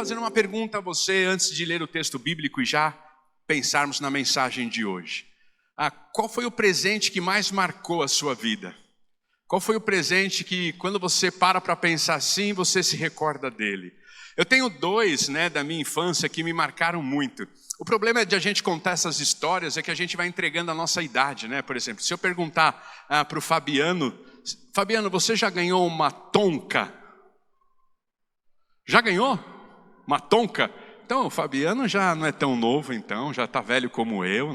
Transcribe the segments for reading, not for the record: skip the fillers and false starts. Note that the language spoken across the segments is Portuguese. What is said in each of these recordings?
fazer uma pergunta a você antes de ler o texto bíblico e já pensarmos na mensagem de hoje. Qual foi o presente que mais marcou a sua vida? Qual foi o presente que, quando você para pensar assim, você se recorda dele? Eu tenho dois, da minha infância que me marcaram muito. O problema de a gente contar essas histórias é que a gente vai entregando a nossa idade, Por exemplo, se eu perguntar para o Fabiano, você já ganhou uma tonka? Já ganhou? Uma tonka? Então, o Fabiano já não é tão novo, então, já está velho como eu,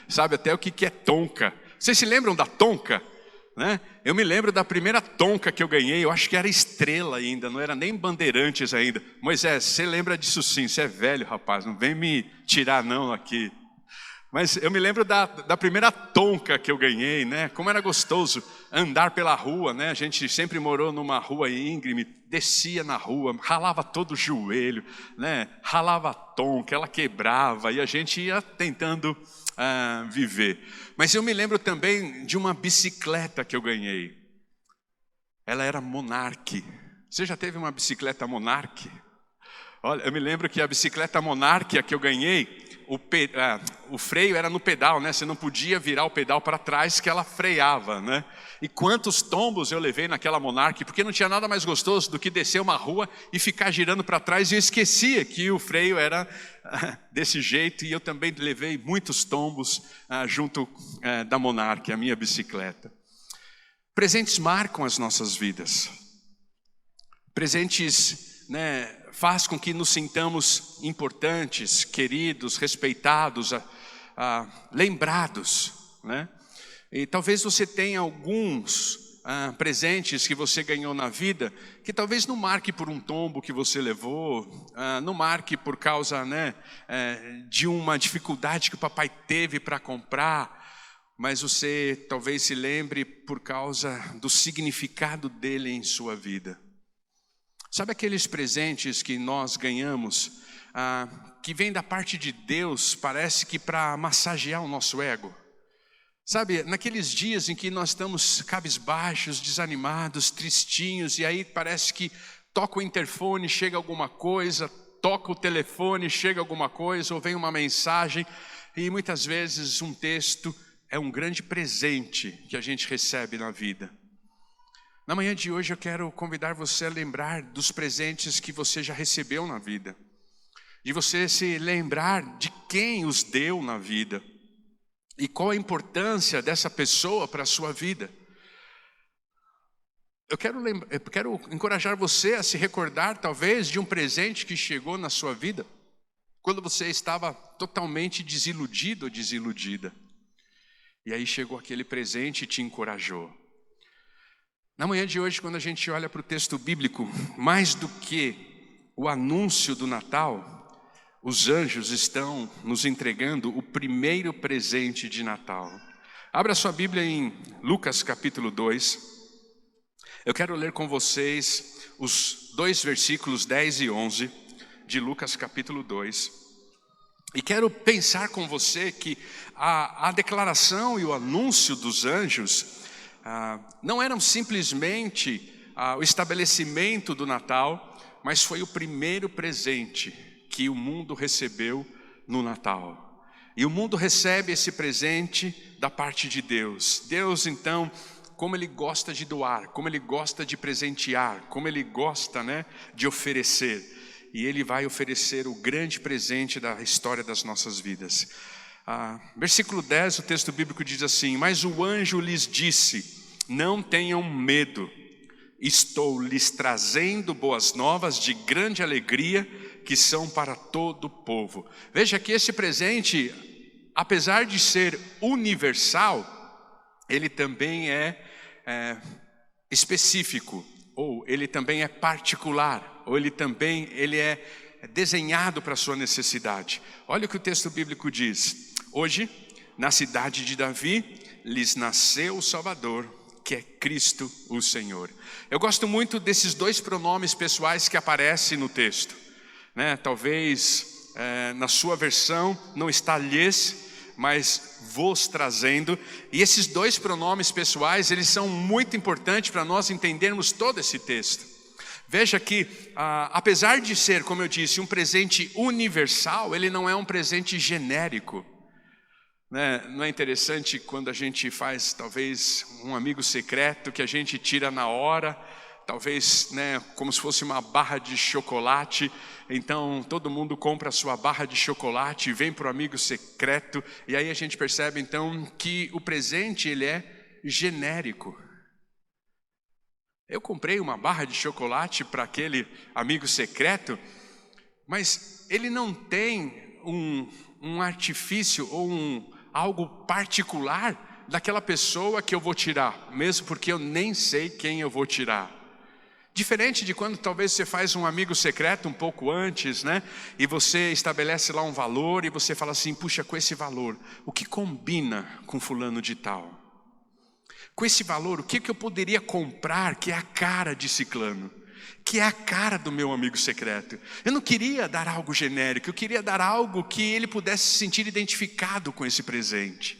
Sabe até o que é tonka. Vocês se lembram da tonka? Eu me lembro da primeira tonka que eu ganhei, eu acho que era estrela ainda, não era nem bandeirantes ainda. Moisés, você lembra disso sim, você é velho, rapaz, não vem me tirar não aqui. Mas eu me lembro da primeira tonka que eu ganhei, Como era gostoso andar pela rua, A gente sempre morou numa rua íngreme, descia na rua, ralava todo o joelho, Ralava a tonka, ela quebrava e a gente ia tentando viver. Mas eu me lembro também de uma bicicleta que eu ganhei. Ela era Monarch. Você já teve uma bicicleta Monarch? Olha, eu me lembro que a bicicleta Monarch que eu ganhei, o freio era no pedal, Você não podia virar o pedal para trás que ela freava, E quantos tombos eu levei naquela Monarch, porque não tinha nada mais gostoso do que descer uma rua e ficar girando para trás, e eu esquecia que o freio era desse jeito, e eu também levei muitos tombos junto da Monarch, a minha bicicleta. Presentes marcam as nossas vidas. Presentes, faz com que nos sintamos importantes, queridos, respeitados, lembrados, E talvez você tenha alguns presentes que você ganhou na vida, que talvez não marque por um tombo que você levou, não marque por causa de uma dificuldade que o papai teve para comprar, mas você talvez se lembre por causa do significado dele em sua vida. Sabe aqueles presentes que nós ganhamos, que vem da parte de Deus, parece que para massagear o nosso ego? Sabe, naqueles dias em que nós estamos cabisbaixos, desanimados, tristinhos, e aí parece que toca o interfone, chega alguma coisa, toca o telefone, chega alguma coisa, ou vem uma mensagem, e muitas vezes um texto é um grande presente que a gente recebe na vida. Na manhã de hoje eu quero convidar você a lembrar dos presentes que você já recebeu na vida, de você se lembrar de quem os deu na vida e qual a importância dessa pessoa para a sua vida. Eu quero encorajar você a se recordar talvez de um presente que chegou na sua vida quando você estava totalmente desiludido ou desiludida, e aí chegou aquele presente e te encorajou. Na manhã de hoje, quando a gente olha para o texto bíblico, mais do que o anúncio do Natal, os anjos estão nos entregando o primeiro presente de Natal. Abra sua Bíblia em Lucas capítulo 2. Eu quero ler com vocês os 2 versículos 10 e 11 de Lucas capítulo 2. E quero pensar com você que a declaração e o anúncio dos anjos não eram simplesmente o estabelecimento do Natal, mas foi o primeiro presente que o mundo recebeu no Natal. E o mundo recebe esse presente da parte de Deus. Deus, então, como Ele gosta de doar, como Ele gosta de presentear, como Ele gosta, de oferecer. E Ele vai oferecer o grande presente da história das nossas vidas. Versículo 10, o texto bíblico diz assim: mas o anjo lhes disse: não tenham medo, estou lhes trazendo boas novas de grande alegria, que são para todo o povo. Veja que esse presente, apesar de ser universal, ele também é específico, ou ele também é particular, ou ele é desenhado para a sua necessidade. Olha o que o texto bíblico diz: hoje, na cidade de Davi, lhes nasceu o Salvador, que é Cristo o Senhor. Eu gosto muito desses 2 pronomes pessoais que aparecem no texto, Talvez na sua versão não está lhes, mas vos trazendo. E esses 2 pronomes pessoais, eles são muito importantes para nós entendermos todo esse texto. Veja que, apesar de ser, como eu disse, um presente universal, ele não é um presente genérico. Né? Não é interessante quando a gente faz, talvez, um amigo secreto que a gente tira na hora, talvez, né, como se fosse uma barra de chocolate. Então todo mundo compra a sua barra de chocolate e vem para o amigo secreto, e aí a gente percebe então que o presente ele é genérico. Eu comprei uma barra de chocolate para aquele amigo secreto, mas ele não tem um artifício ou algo particular daquela pessoa que eu vou tirar, mesmo porque eu nem sei quem eu vou tirar. Diferente de quando talvez você faz um amigo secreto um pouco antes, né? E você estabelece lá um valor e você fala assim, puxa, com esse valor, o que combina com fulano de tal? Com esse valor, o que eu poderia comprar que é a cara de ciclano? Que é a cara do meu amigo secreto? Eu não queria dar algo genérico, eu queria dar algo que ele pudesse se sentir identificado com esse presente.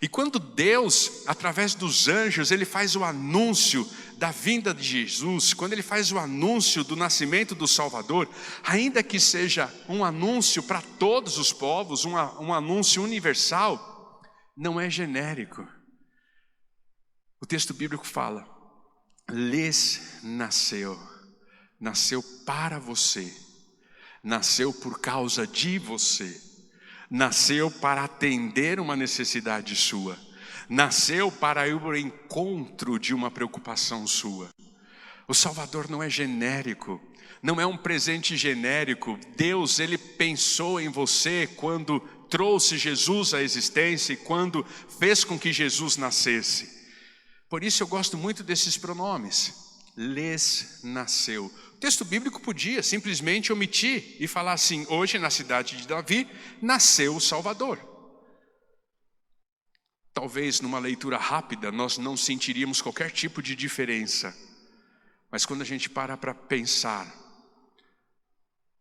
E quando Deus, através dos anjos, ele faz o anúncio da vinda de Jesus, quando ele faz o anúncio do nascimento do Salvador, ainda que seja um anúncio para todos os povos, um anúncio universal, não é genérico. O texto bíblico fala, lhes nasceu para você, nasceu por causa de você, nasceu para atender uma necessidade sua, nasceu para ir ao encontro de uma preocupação sua. O Salvador não é genérico, não é um presente genérico. Deus, ele pensou em você quando trouxe Jesus à existência e quando fez com que Jesus nascesse. Por isso eu gosto muito desses pronomes, lhes nasceu. O texto bíblico podia simplesmente omitir e falar assim, hoje na cidade de Davi nasceu o Salvador. Talvez numa leitura rápida nós não sentiríamos qualquer tipo de diferença. Mas quando a gente para pensar,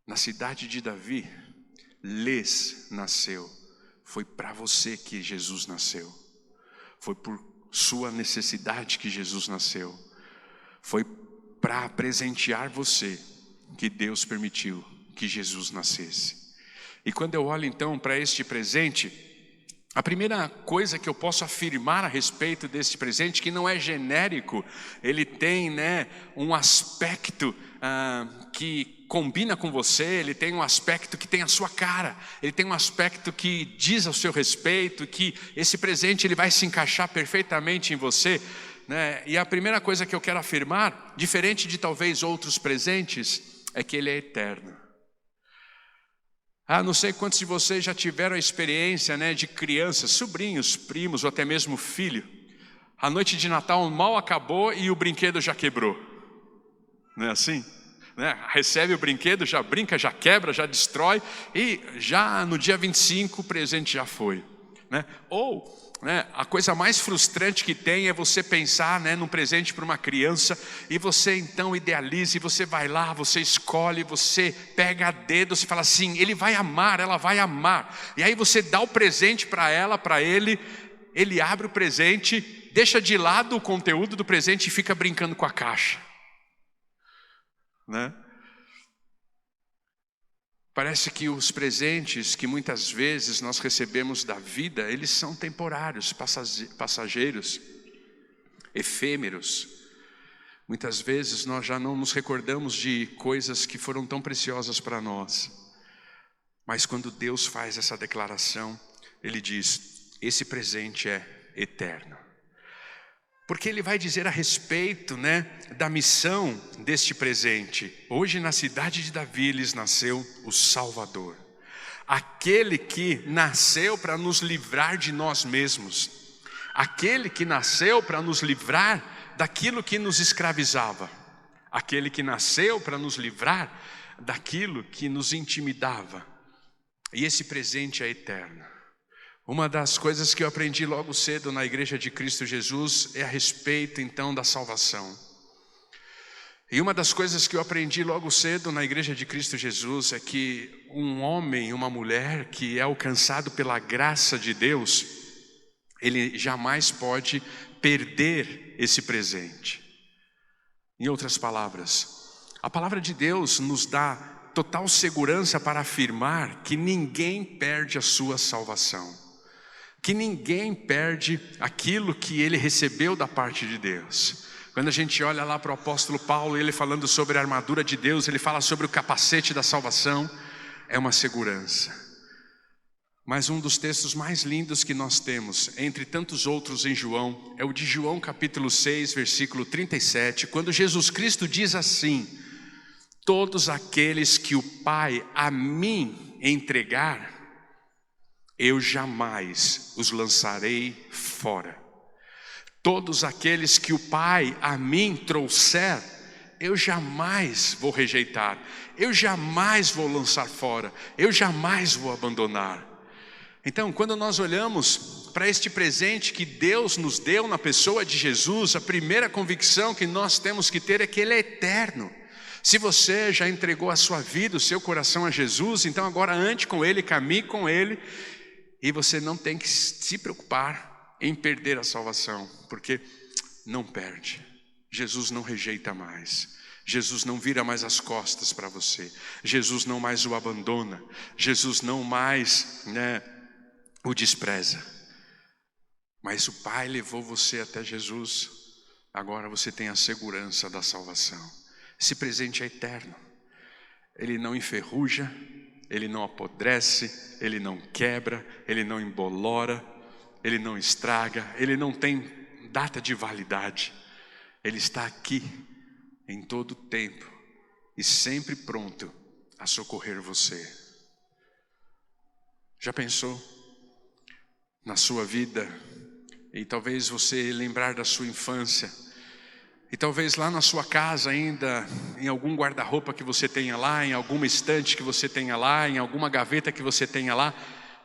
na cidade de Davi, lhes nasceu. Foi para você que Jesus nasceu. Foi por sua necessidade que Jesus nasceu. Foi para presentear você que Deus permitiu que Jesus nascesse. E quando eu olho então para este presente, a primeira coisa que eu posso afirmar a respeito deste presente, que não é genérico, ele tem, né, um aspecto que combina com você, ele tem um aspecto que tem a sua cara, ele tem um aspecto que diz ao seu respeito, que esse presente ele vai se encaixar perfeitamente em você, né? E a primeira coisa que eu quero afirmar, diferente de talvez outros presentes, é que ele é eterno. Não sei quantos de vocês já tiveram a experiência, né, de crianças, sobrinhos, primos ou até mesmo filho. A noite de Natal mal acabou e o brinquedo já quebrou. Não é assim? Né? Recebe o brinquedo, já brinca, já quebra, já destrói e já no dia 25 o presente já foi. Né? Ou, né, a coisa mais frustrante que tem é você pensar, né, num presente para uma criança e você então idealiza e você vai lá, você escolhe, você pega a dedo, você fala assim, ele vai amar, ela vai amar. E aí você dá o presente para ela, para ele abre o presente, deixa de lado o conteúdo do presente e fica brincando com a caixa. Né? Parece que os presentes que muitas vezes nós recebemos da vida, eles são temporários, passageiros, efêmeros. Muitas vezes nós já não nos recordamos de coisas que foram tão preciosas para nós. Mas quando Deus faz essa declaração, Ele diz, esse presente é eterno. Porque ele vai dizer a respeito, né, da missão deste presente. Hoje na cidade de Davi lhes nasceu o Salvador. Aquele que nasceu para nos livrar de nós mesmos. Aquele que nasceu para nos livrar daquilo que nos escravizava. Aquele que nasceu para nos livrar daquilo que nos intimidava. E esse presente é eterno. Uma das coisas que eu aprendi logo cedo na Igreja de Cristo Jesus é a respeito então da salvação. E uma das coisas que eu aprendi logo cedo na Igreja de Cristo Jesus é que um homem, uma mulher que é alcançado pela graça de Deus, ele jamais pode perder esse presente. Em outras palavras, A palavra de Deus nos dá total segurança para afirmar que ninguém perde a sua salvação, que ninguém perde aquilo que ele recebeu da parte de Deus. Quando a gente olha lá para o apóstolo Paulo, ele falando sobre a armadura de Deus, ele fala sobre o capacete da salvação, é uma segurança. Mas um dos textos mais lindos que nós temos, entre tantos outros em João, é o de João capítulo 6, versículo 37, quando Jesus Cristo diz assim: todos aqueles que o Pai a mim entregar, eu jamais os lançarei fora. Todos aqueles que o Pai a mim trouxer, eu jamais vou rejeitar, eu jamais vou lançar fora, eu jamais vou abandonar. Então, quando nós olhamos para este presente que Deus nos deu na pessoa de Jesus, a primeira convicção que nós temos que ter é que Ele é eterno. Se você já entregou a sua vida, o seu coração a Jesus, então agora ande com Ele, caminhe com Ele, e você não tem que se preocupar em perder a salvação, porque não perde. Jesus não rejeita mais. Jesus não vira mais as costas para você. Jesus não mais o abandona. Jesus não mais o despreza. Mas o Pai levou você até Jesus. Agora você tem a segurança da salvação. Esse presente é eterno. Ele não enferruja, ele não apodrece, ele não quebra, ele não embolora, ele não estraga, ele não tem data de validade. Ele está aqui em todo o tempo e sempre pronto a socorrer você. Já pensou na sua vida, e talvez você lembrar da sua infância, e talvez lá na sua casa ainda, em algum guarda-roupa que você tenha lá, em alguma estante que você tenha lá, em alguma gaveta que você tenha lá,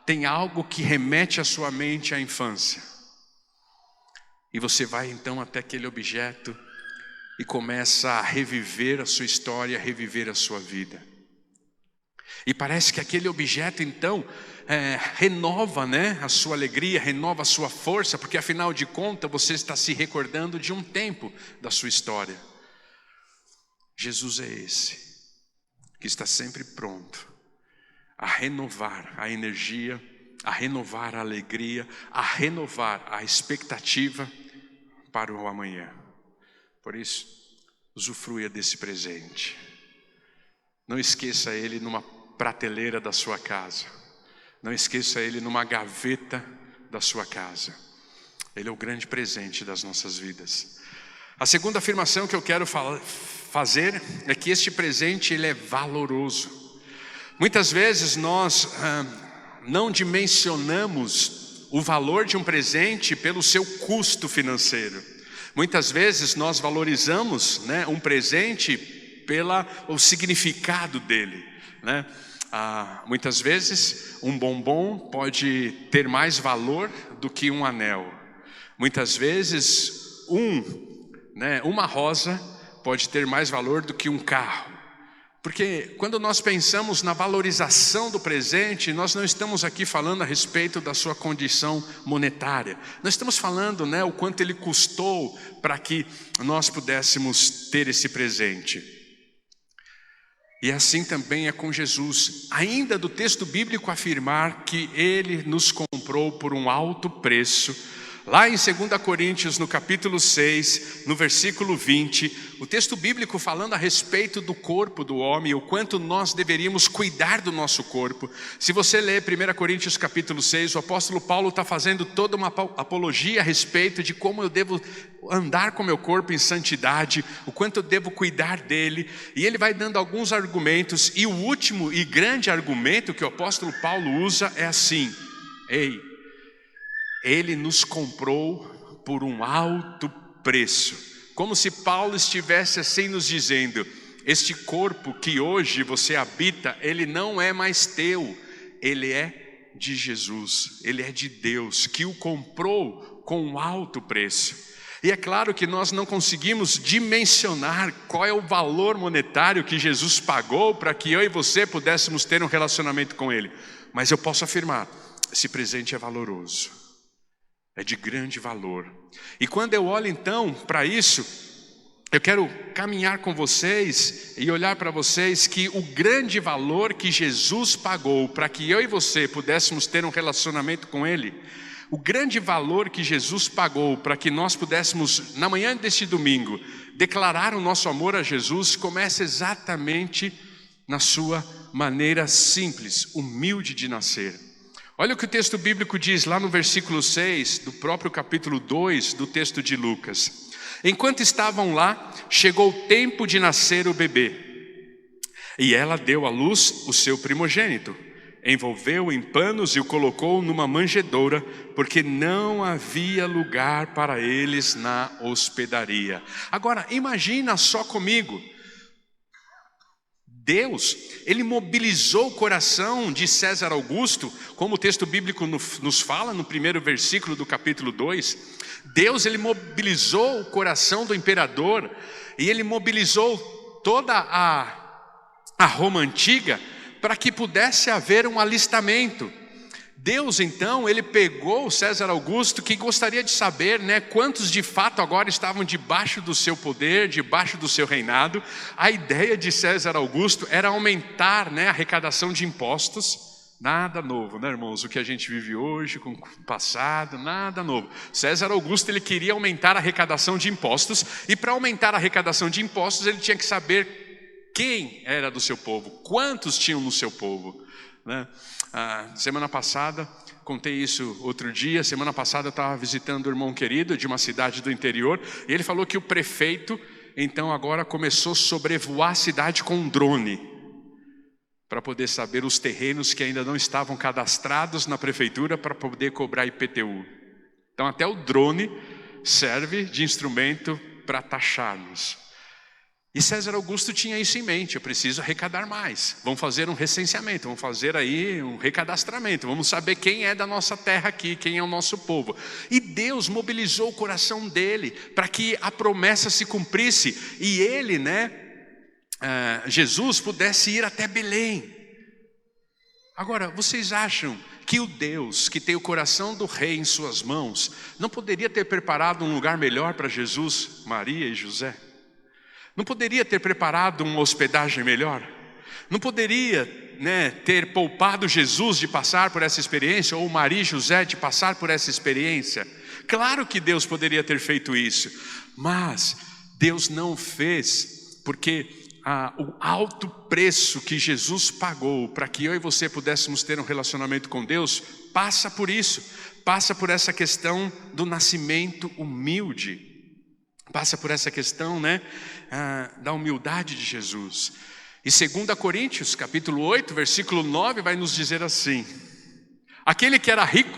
tem algo que remete a sua mente à infância. E você vai então até aquele objeto e começa a reviver a sua história, a reviver a sua vida. E parece que aquele objeto então renova a sua alegria, renova a sua força, porque afinal de contas você está se recordando de um tempo da sua história. Jesus é esse, que está sempre pronto a renovar a energia, a renovar a alegria, a renovar a expectativa para o amanhã. Por isso, usufrua desse presente. Não esqueça ele numa prateleira da sua casa. Não esqueça ele numa gaveta da sua casa. Ele é o grande presente das nossas vidas. A segunda afirmação que eu quero fazer é que este presente ele é valoroso. Muitas vezes nós não dimensionamos o valor de um presente pelo seu custo financeiro. Muitas vezes nós valorizamos um presente pelo significado dele, muitas vezes um bombom pode ter mais valor do que um anel. Muitas vezes uma rosa pode ter mais valor do que um carro. Porque quando nós pensamos na valorização do presente, nós não estamos aqui falando a respeito da sua condição monetária. Nós estamos falando o quanto ele custou para que nós pudéssemos ter esse presente. E assim também é com Jesus. Ainda do texto bíblico afirmar que Ele nos comprou por um alto preço. Lá em 2 Coríntios, no capítulo 6, no versículo 20, o texto bíblico falando a respeito do corpo do homem, o quanto nós deveríamos cuidar do nosso corpo. Se você ler 1 Coríntios capítulo 6, o apóstolo Paulo está fazendo toda uma apologia a respeito de como eu devo andar com meu corpo em santidade, o quanto eu devo cuidar dele. E ele vai dando alguns argumentos, e o último e grande argumento que o apóstolo Paulo usa é assim: Ele nos comprou por um alto preço. Como se Paulo estivesse assim nos dizendo: este corpo que hoje você habita, ele não é mais teu, ele é de Jesus, ele é de Deus, que o comprou com um alto preço. E é claro que nós não conseguimos dimensionar qual é o valor monetário que Jesus pagou para que eu e você pudéssemos ter um relacionamento com Ele. Mas eu posso afirmar, esse presente é valoroso. É de grande valor. E quando eu olho então para isso, eu quero caminhar com vocês e olhar para vocês que o grande valor que Jesus pagou para que eu e você pudéssemos ter um relacionamento com Ele, o grande valor que Jesus pagou para que nós pudéssemos, na manhã deste domingo, declarar o nosso amor a Jesus, começa exatamente na sua maneira simples, humilde de nascer. Olha o que o texto bíblico diz lá no versículo 6 do próprio capítulo 2 do texto de Lucas. Enquanto estavam lá, chegou o tempo de nascer o bebê. E ela deu à luz o seu primogênito. Envolveu-o em panos e o colocou numa manjedoura, porque não havia lugar para eles na hospedaria. Agora, imagina só comigo. Deus, Ele mobilizou o coração de César Augusto, como o texto bíblico nos fala no primeiro versículo do capítulo 2. Deus, Ele mobilizou o coração do imperador e Ele mobilizou toda a Roma antiga para que pudesse haver um alistamento. Deus, então, Ele pegou César Augusto, que gostaria de saber, quantos de fato agora estavam debaixo do seu poder, debaixo do seu reinado. A ideia de César Augusto era aumentar, a arrecadação de impostos. Nada novo, irmãos? O que a gente vive hoje com o passado, nada novo. César Augusto, ele queria aumentar a arrecadação de impostos, e para aumentar a arrecadação de impostos, ele tinha que saber quem era do seu povo, quantos tinham no seu povo, semana passada, contei isso outro dia, semana passada eu estava visitando um irmão querido de uma cidade do interior, e ele falou que o prefeito, então agora começou a sobrevoar a cidade com um drone, para poder saber os terrenos que ainda não estavam cadastrados na prefeitura para poder cobrar IPTU. Então até o drone serve de instrumento para taxar-nos. E César Augusto tinha isso em mente: eu preciso arrecadar mais. Vamos fazer um recenseamento, vamos fazer aí um recadastramento, vamos saber quem é da nossa terra aqui, quem é o nosso povo. E Deus mobilizou o coração dele para que a promessa se cumprisse e ele, Jesus pudesse ir até Belém. Agora, vocês acham que o Deus que tem o coração do rei em suas mãos não poderia ter preparado um lugar melhor para Jesus, Maria e José? Não poderia ter preparado uma hospedagem melhor? Não poderia, ter poupado Jesus de passar por essa experiência, ou Maria e José de passar por essa experiência? Claro que Deus poderia ter feito isso, mas Deus não fez, porque o alto preço que Jesus pagou para que eu e você pudéssemos ter um relacionamento com Deus, passa por isso, passa por essa questão do nascimento humilde. Passa por essa questão, da humildade de Jesus. E 2 Coríntios, capítulo 8, versículo 9, vai nos dizer assim: aquele que era rico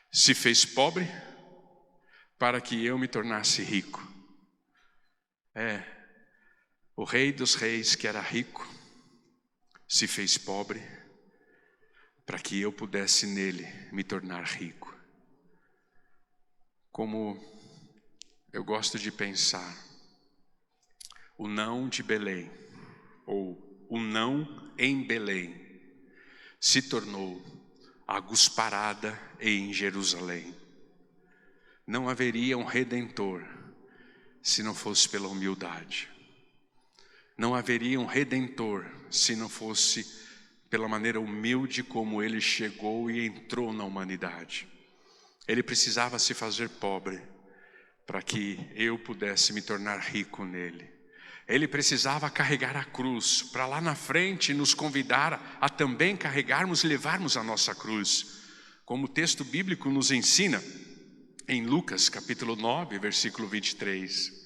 se fez pobre para que eu me tornasse rico. O Rei dos Reis, que era rico, se fez pobre para que eu pudesse nele me tornar rico. Como eu gosto de pensar, o não de Belém, ou o não em Belém, se tornou a gusparada em Jerusalém. Não haveria um redentor se não fosse pela humildade. Não haveria um redentor se não fosse pela maneira humilde como ele chegou e entrou na humanidade. Ele precisava se fazer pobre para que eu pudesse me tornar rico nele. Ele precisava carregar a cruz para lá na frente nos convidar a também carregarmos e levarmos a nossa cruz, como o texto bíblico nos ensina em Lucas capítulo 9, versículo 23.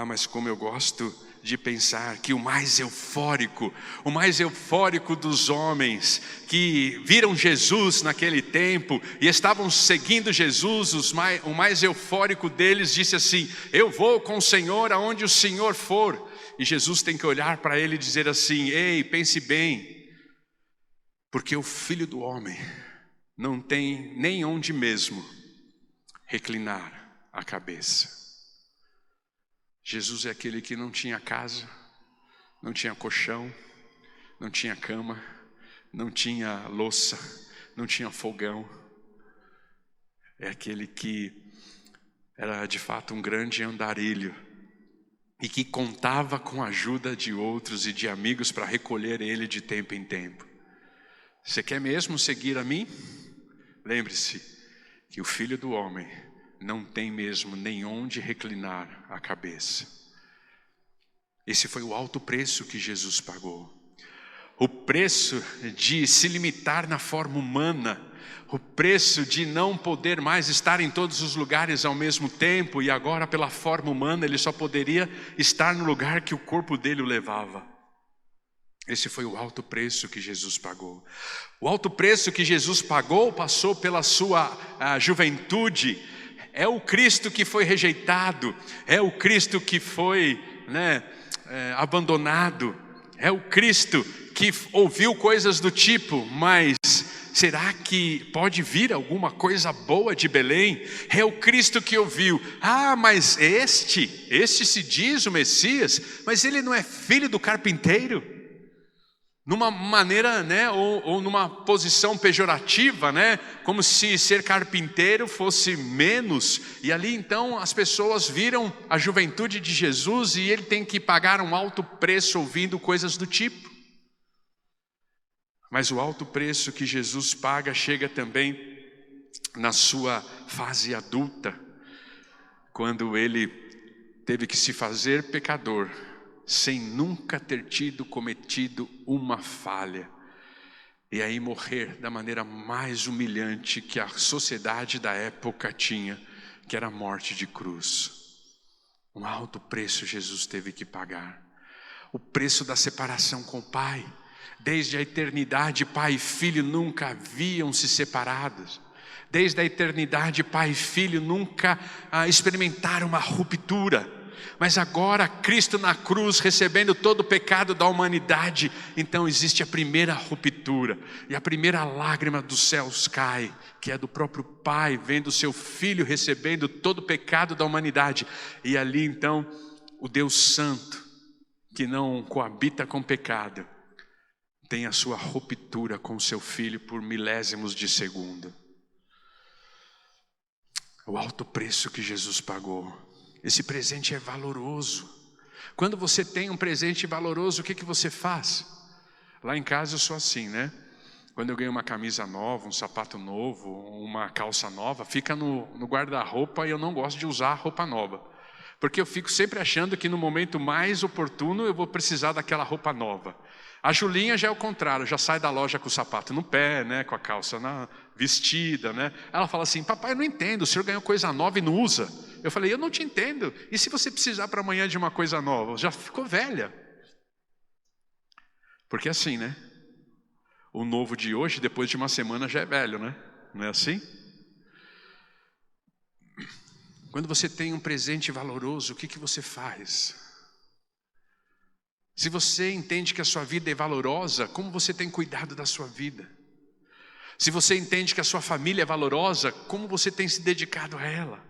Mas como eu gosto de pensar que o mais eufórico dos homens que viram Jesus naquele tempo e estavam seguindo Jesus, o mais eufórico deles disse assim: eu vou com o Senhor aonde o Senhor for. E Jesus tem que olhar para ele e dizer assim: ei, pense bem, porque o Filho do Homem não tem nem onde mesmo reclinar a cabeça. Jesus é aquele que não tinha casa, não tinha colchão, não tinha cama, não tinha louça, não tinha fogão. É aquele que era de fato um grande andarilho e que contava com a ajuda de outros e de amigos para recolher ele de tempo em tempo. Você quer mesmo seguir a mim? Lembre-se que o Filho do Homem não tem mesmo nem onde reclinar a cabeça. Esse foi o alto preço que Jesus pagou. O preço de se limitar na forma humana, o preço de não poder mais estar em todos os lugares ao mesmo tempo, e agora pela forma humana ele só poderia estar no lugar que o corpo dele o levava. Esse foi o alto preço que Jesus pagou. O alto preço que Jesus pagou passou pela sua juventude. É o Cristo que foi rejeitado, é o Cristo que foi abandonado, é o Cristo que ouviu coisas do tipo, mas será que pode vir alguma coisa boa de Belém? É o Cristo que ouviu, mas este se diz o Messias, mas ele não é filho do carpinteiro? Numa maneira, ou numa posição pejorativa, como se ser carpinteiro fosse menos. E ali então as pessoas viram a juventude de Jesus e ele tem que pagar um alto preço ouvindo coisas do tipo. Mas o alto preço que Jesus paga chega também na sua fase adulta, quando ele teve que se fazer pecador, sem nunca ter cometido uma falha, e aí morrer da maneira mais humilhante que a sociedade da época tinha, que era a morte de cruz. Um alto preço Jesus teve que pagar. O preço da separação com o Pai. Desde a eternidade, Pai e Filho nunca haviam se separados. Desde a eternidade, Pai e Filho nunca experimentaram uma ruptura. Mas agora Cristo na cruz, recebendo todo o pecado da humanidade, então existe a primeira ruptura, e a primeira lágrima dos céus cai, que é do próprio Pai, vendo o seu Filho recebendo todo o pecado da humanidade. E ali então, o Deus Santo, que não coabita com pecado, tem a sua ruptura com o seu Filho por milésimos de segundo. O alto preço que Jesus pagou. Esse presente é valoroso. Quando você tem um presente valoroso, o que você faz? Lá em casa eu sou assim, Quando eu ganho uma camisa nova, um sapato novo, uma calça nova, fica no guarda-roupa e eu não gosto de usar roupa nova. Porque eu fico sempre achando que no momento mais oportuno eu vou precisar daquela roupa nova. A Julinha já é o contrário, já sai da loja com o sapato no pé, com a calça vestida, Ela fala assim: papai, eu não entendo, o senhor ganhou coisa nova e não usa. Eu falei: eu não te entendo. E se você precisar para amanhã de uma coisa nova? Já ficou velha. Porque assim, o novo de hoje, depois de uma semana, já é velho, não é assim? Quando você tem um presente valoroso, o que você faz? Se você entende que a sua vida é valorosa, como você tem cuidado da sua vida? Se você entende que a sua família é valorosa, como você tem se dedicado a ela?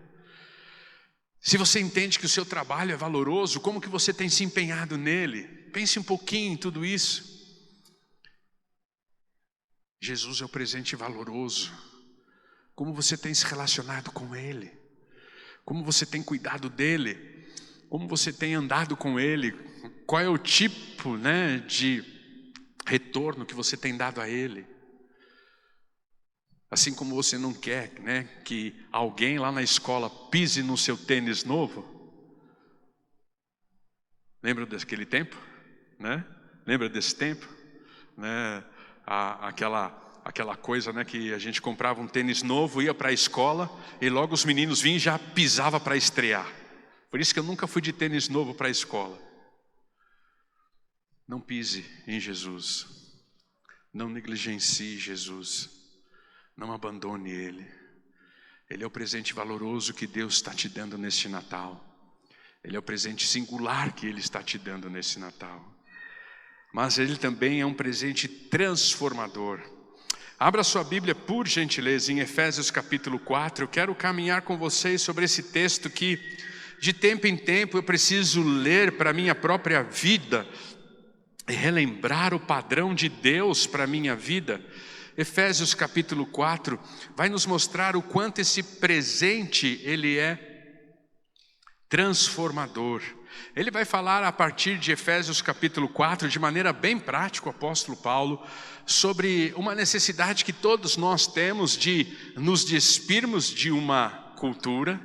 Se você entende que o seu trabalho é valoroso, como que você tem se empenhado nele? Pense um pouquinho em tudo isso. Jesus é o presente valoroso. Como você tem se relacionado com Ele? Como você tem cuidado dEle? Como você tem andado com Ele? Qual é o tipo de retorno que você tem dado a Ele? Assim como você não quer que alguém lá na escola pise no seu tênis novo. Lembra daquele tempo? Lembra desse tempo? Aquela coisa que a gente comprava um tênis novo, ia para a escola e logo os meninos vinham e já pisava para estrear. Por isso que eu nunca fui de tênis novo para a escola. Não pise em Jesus. Não negligencie Jesus. Não abandone Ele. Ele é o presente valoroso que Deus está te dando neste Natal. Ele é o presente singular que Ele está te dando nesse Natal. Mas Ele também é um presente transformador. Abra sua Bíblia, por gentileza, em Efésios capítulo 4. Eu quero caminhar com vocês sobre esse texto que, de tempo em tempo, eu preciso ler para a minha própria vida e relembrar o padrão de Deus para a minha vida. Efésios capítulo 4 vai nos mostrar o quanto esse presente ele é transformador. Ele vai falar a partir de Efésios capítulo 4, de maneira bem prática, o apóstolo Paulo, sobre uma necessidade que todos nós temos de nos despirmos de uma cultura,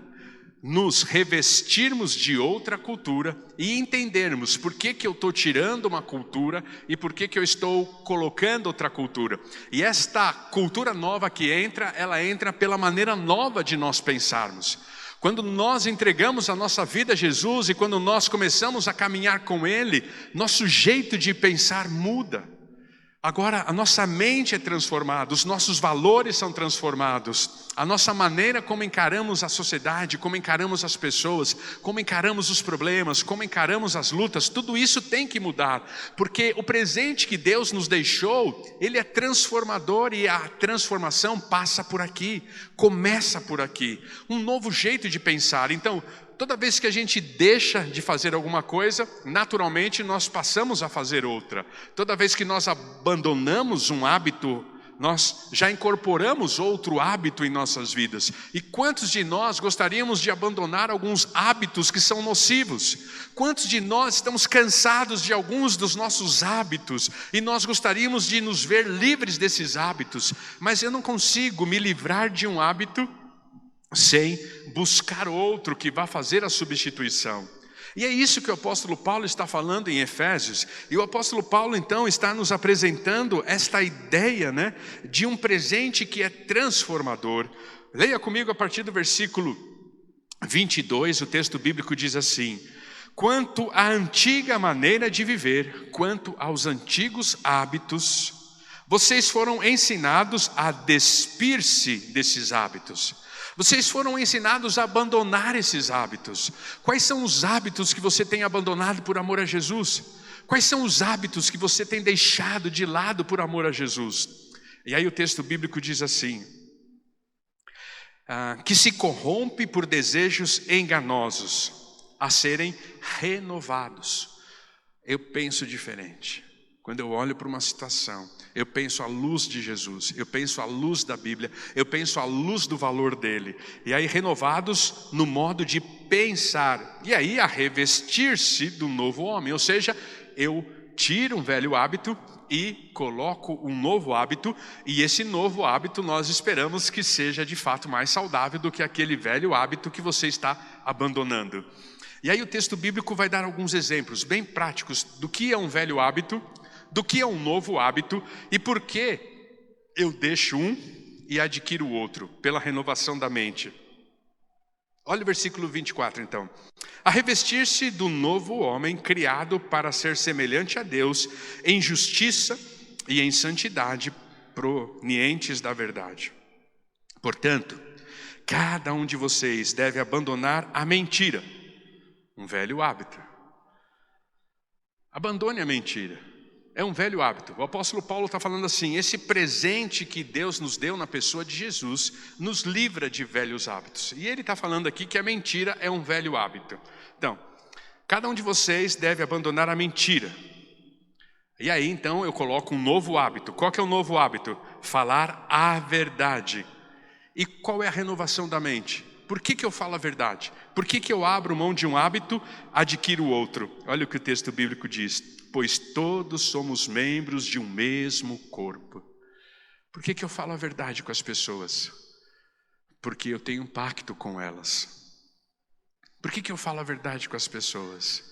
nos revestirmos de outra cultura e entendermos por que eu estou tirando uma cultura e por que eu estou colocando outra cultura. E esta cultura nova que entra, ela entra pela maneira nova de nós pensarmos. Quando nós entregamos a nossa vida a Jesus e quando nós começamos a caminhar com Ele, nosso jeito de pensar muda. Agora a nossa mente é transformada, os nossos valores são transformados, a nossa maneira como encaramos a sociedade, como encaramos as pessoas, como encaramos os problemas, como encaramos as lutas, tudo isso tem que mudar, porque o presente que Deus nos deixou, ele é transformador e a transformação passa por aqui, começa por aqui, um novo jeito de pensar. Então, toda vez que a gente deixa de fazer alguma coisa, naturalmente nós passamos a fazer outra. Toda vez que nós abandonamos um hábito, nós já incorporamos outro hábito em nossas vidas. E quantos de nós gostaríamos de abandonar alguns hábitos que são nocivos? Quantos de nós estamos cansados de alguns dos nossos hábitos e nós gostaríamos de nos ver livres desses hábitos? Mas eu não consigo me livrar de um hábito sem buscar outro que vá fazer a substituição. E é isso que o apóstolo Paulo está falando em Efésios. E o apóstolo Paulo então está nos apresentando esta ideia, de um presente que é transformador. Leia comigo a partir do versículo 22, o texto bíblico diz assim: quanto à antiga maneira de viver, quanto aos antigos hábitos, vocês foram ensinados a despir-se desses hábitos. Vocês foram ensinados a abandonar esses hábitos. Quais são os hábitos que você tem abandonado por amor a Jesus? Quais são os hábitos que você tem deixado de lado por amor a Jesus? E aí o texto bíblico diz assim: que se corrompe por desejos enganosos, a serem renovados. Eu penso diferente. Quando eu olho para uma situação, eu penso à luz de Jesus, eu penso à luz da Bíblia, eu penso à luz do valor dele. E aí renovados no modo de pensar. E aí a revestir-se do novo homem. Ou seja, eu tiro um velho hábito e coloco um novo hábito. E esse novo hábito nós esperamos que seja de fato mais saudável do que aquele velho hábito que você está abandonando. E aí o texto bíblico vai dar alguns exemplos bem práticos do que é um velho hábito, do que é um novo hábito e por que eu deixo um e adquiro o outro, pela renovação da mente. Olha o versículo 24 então. A revestir-se do novo homem, criado para ser semelhante a Deus, em justiça e em santidade, provenientes da verdade. Portanto, cada um de vocês deve abandonar a mentira, um velho hábito. Abandone a mentira. É um velho hábito. O apóstolo Paulo está falando assim: esse presente que Deus nos deu na pessoa de Jesus nos livra de velhos hábitos. E ele está falando aqui que a mentira é um velho hábito. Então, cada um de vocês deve abandonar a mentira. E aí então eu coloco um novo hábito. Qual que é o novo hábito? Falar a verdade. E qual é a renovação da mente? Por que eu falo a verdade? Por que eu abro mão de um hábito, adquiro outro? Olha o que o texto bíblico diz: pois todos somos membros de um mesmo corpo. Por que eu falo a verdade com as pessoas? Porque eu tenho um pacto com elas. Por que eu falo a verdade com as pessoas?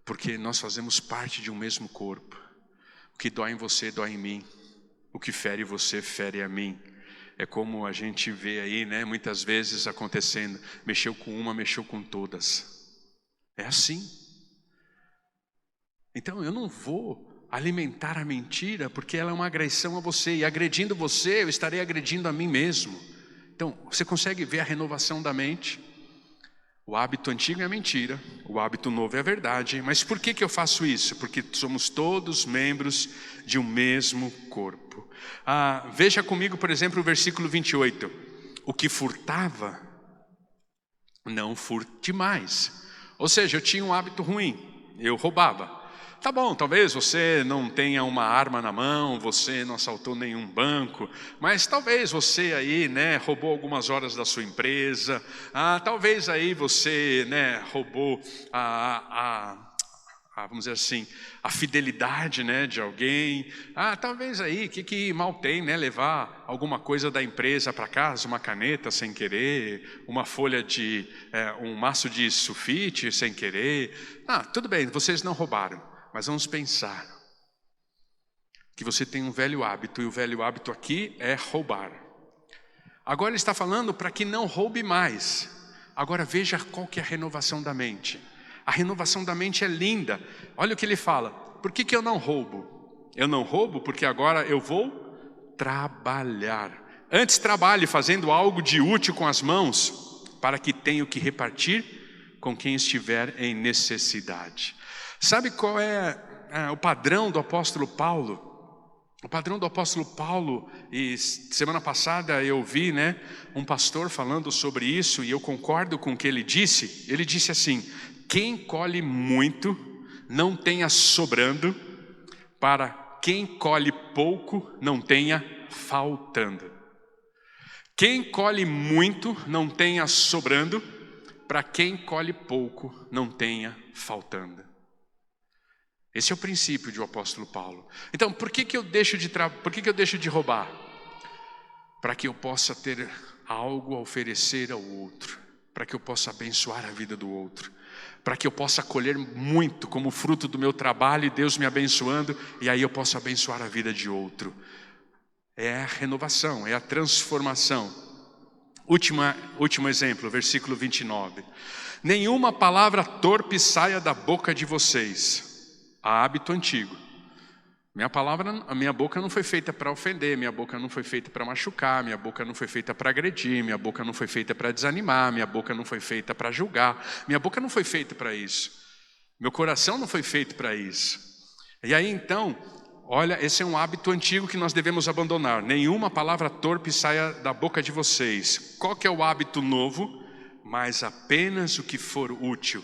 Porque nós fazemos parte de um mesmo corpo. O que dói em você, dói em mim. O que fere você, fere a mim. É como a gente vê aí, muitas vezes acontecendo. Mexeu com uma, mexeu com todas. É assim. Então eu não vou alimentar a mentira, porque ela é uma agressão a você. E agredindo você, eu estarei agredindo a mim mesmo. Então, você consegue ver a renovação da mente? O hábito antigo é a mentira, o hábito novo é a verdade. Mas por que eu faço isso? Porque somos todos membros de um mesmo corpo. Veja comigo, por exemplo, o versículo 28. O que furtava, não furte mais. Ou seja, eu tinha um hábito ruim, eu roubava. Tá bom, talvez você não tenha uma arma na mão, você não assaltou nenhum banco, mas talvez você aí, né, roubou algumas horas da sua empresa, talvez aí você, né, roubou vamos dizer assim, a fidelidade, né, de alguém. Talvez aí, que mal tem, né, levar alguma coisa da empresa para casa, uma caneta sem querer, uma folha de, um maço de sulfite sem querer. Tudo bem, vocês não roubaram, mas vamos pensar que você tem um velho hábito, e o velho hábito aqui é roubar. Agora ele está falando para que não roube mais. Agora veja qual que é a renovação da mente. A renovação da mente é linda. Olha o que ele fala. Por que eu não roubo? Eu não roubo porque agora eu vou trabalhar. Antes trabalhe fazendo algo de útil com as mãos, para que tenha o que repartir com quem estiver em necessidade. Sabe qual é o padrão do apóstolo Paulo? O padrão do apóstolo Paulo, e semana passada eu vi, né, um pastor falando sobre isso, e eu concordo com o que ele disse. Ele disse assim: quem colhe muito não tenha sobrando, para quem colhe pouco não tenha faltando. Quem colhe muito não tenha sobrando, para quem colhe pouco não tenha faltando. Esse é o princípio do apóstolo Paulo. Então, por que eu deixo de roubar? Para que eu possa ter algo a oferecer ao outro, para que eu possa abençoar a vida do outro, para que eu possa colher muito como fruto do meu trabalho e Deus me abençoando, e aí eu posso abençoar a vida de outro. É a renovação, é a transformação. Último exemplo, versículo 29. Nenhuma palavra torpe saia da boca de vocês. Há hábito antigo. A minha boca não foi feita para ofender, minha boca não foi feita para machucar, minha boca não foi feita para agredir, minha boca não foi feita para desanimar, minha boca não foi feita para julgar, minha boca não foi feita para isso. Meu coração não foi feito para isso. E aí então, olha, esse é um hábito antigo que nós devemos abandonar. Nenhuma palavra torpe saia da boca de vocês. Qual que é o hábito novo? Mas apenas o que for útil.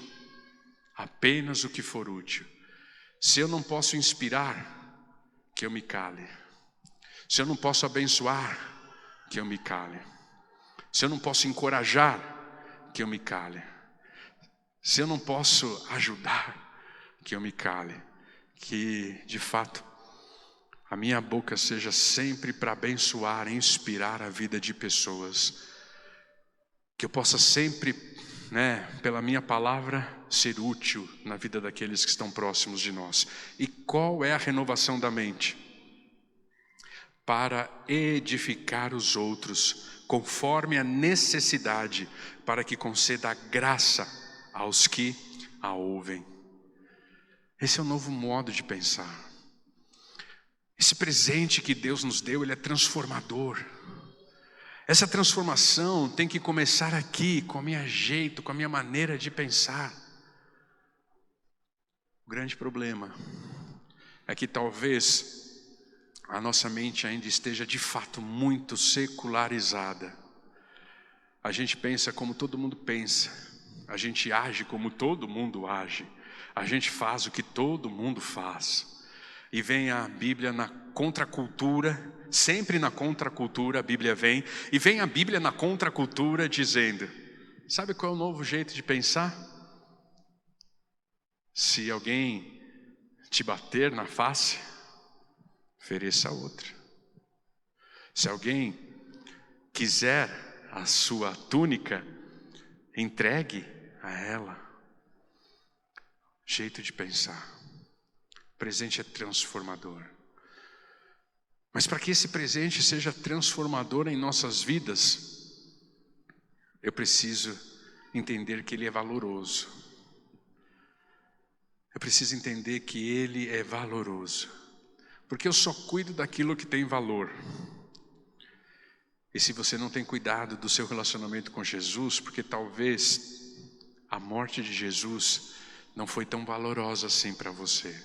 Apenas o que for útil. Se eu não posso inspirar, que eu me cale. Se eu não posso abençoar, que eu me cale. Se eu não posso encorajar, que eu me cale. Se eu não posso ajudar, que eu me cale. Que, de fato, a minha boca seja sempre para abençoar, inspirar a vida de pessoas. Que eu possa sempre, pela minha palavra, ser útil na vida daqueles que estão próximos de nós. E qual é a renovação da mente? Para edificar os outros, conforme a necessidade, para que conceda a graça aos que a ouvem. Esse é o novo modo de pensar. Esse presente que Deus nos deu, ele é transformador. Essa transformação tem que começar aqui, com o meu jeito, com a minha maneira de pensar. O grande problema é que talvez a nossa mente ainda esteja de fato muito secularizada. A gente pensa como todo mundo pensa, a gente age como todo mundo age, a gente faz o que todo mundo faz. E vem a Bíblia na contracultura, sempre na contracultura a Bíblia vem, e vem a Bíblia na contracultura dizendo: sabe qual é o novo jeito de pensar? Se alguém te bater na face, ofereça a outra. Se alguém quiser a sua túnica, entregue a ela. Jeito de pensar. O presente é transformador. Mas para que esse presente seja transformador em nossas vidas, eu preciso entender que ele é valoroso. Eu preciso entender que ele é valoroso. Porque eu só cuido daquilo que tem valor. E se você não tem cuidado do seu relacionamento com Jesus, porque talvez a morte de Jesus não foi tão valorosa assim para você.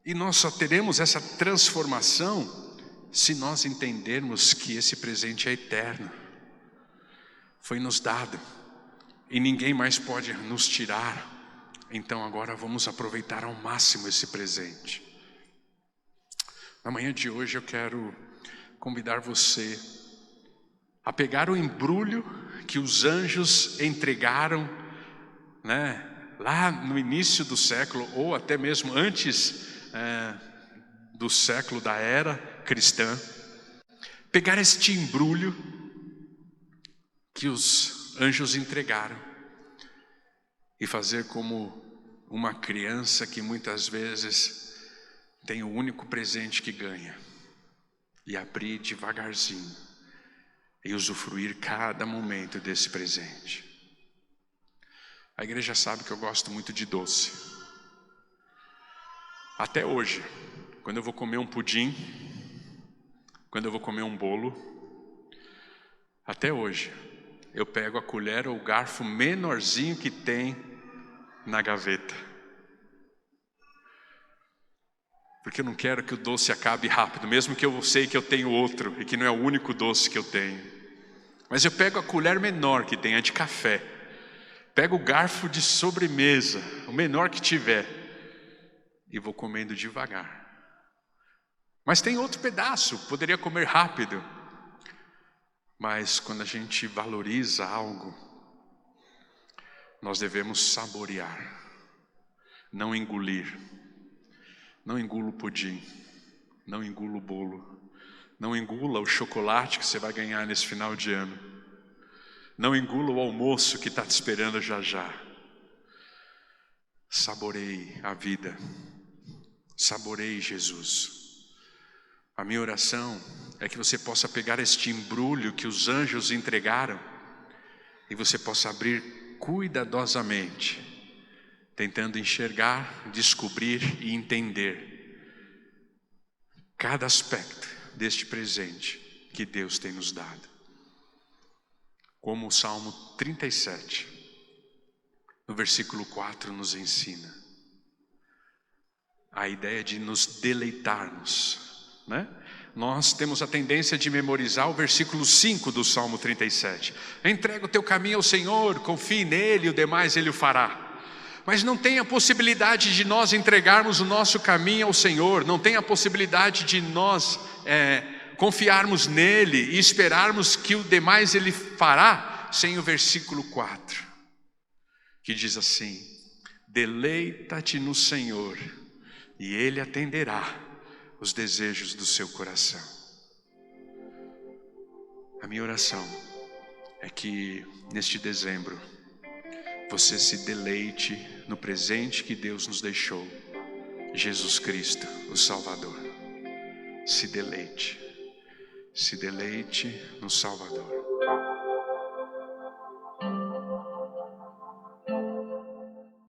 E nós só teremos essa transformação se nós entendermos que esse presente é eterno. Foi nos dado. E ninguém mais pode nos tirar. Então agora vamos aproveitar ao máximo esse presente. Na manhã de hoje eu quero convidar você a pegar o embrulho que os anjos entregaram, né, lá no início do século, ou até mesmo antes do século da era cristã. Pegar este embrulho que os anjos entregaram e fazer como uma criança que muitas vezes tem o único presente que ganha, e abrir devagarzinho e usufruir cada momento desse presente. A igreja sabe que eu gosto muito de doce. Até hoje, quando eu vou comer um pudim, quando eu vou comer um bolo, até hoje, eu pego a colher ou o garfo menorzinho que tem na gaveta. Porque eu não quero que o doce acabe rápido, mesmo que eu sei que eu tenho outro e que não é o único doce que eu tenho. Mas eu pego a colher menor que tem, a de café. Pego o garfo de sobremesa, o menor que tiver, e vou comendo devagar. Mas tem outro pedaço, poderia comer rápido. Mas quando a gente valoriza algo, nós devemos saborear, não engolir. Não engula o pudim, não engula o bolo, não engula o chocolate que você vai ganhar nesse final de ano, não engula o almoço que está te esperando já já. Saboreie a vida, saboreie Jesus. A minha oração é que você possa pegar este embrulho que os anjos entregaram e você possa abrir cuidadosamente, tentando enxergar, descobrir e entender cada aspecto deste presente que Deus tem nos dado. Como o Salmo 37, no versículo 4 nos ensina, a ideia de nos deleitarmos, né? Nós temos a tendência de memorizar o versículo 5 do Salmo 37. Entrega o teu caminho ao Senhor, confie nele, o demais ele o fará. Mas não tem a possibilidade de nós entregarmos o nosso caminho ao Senhor, não tem a possibilidade de nós confiarmos nele e esperarmos que o demais ele fará, sem o versículo 4, que diz assim: deleita-te no Senhor e ele atenderá os desejos do seu coração. A minha oração é que neste dezembro você se deleite no presente que Deus nos deixou, Jesus Cristo, o Salvador. Se deleite no Salvador.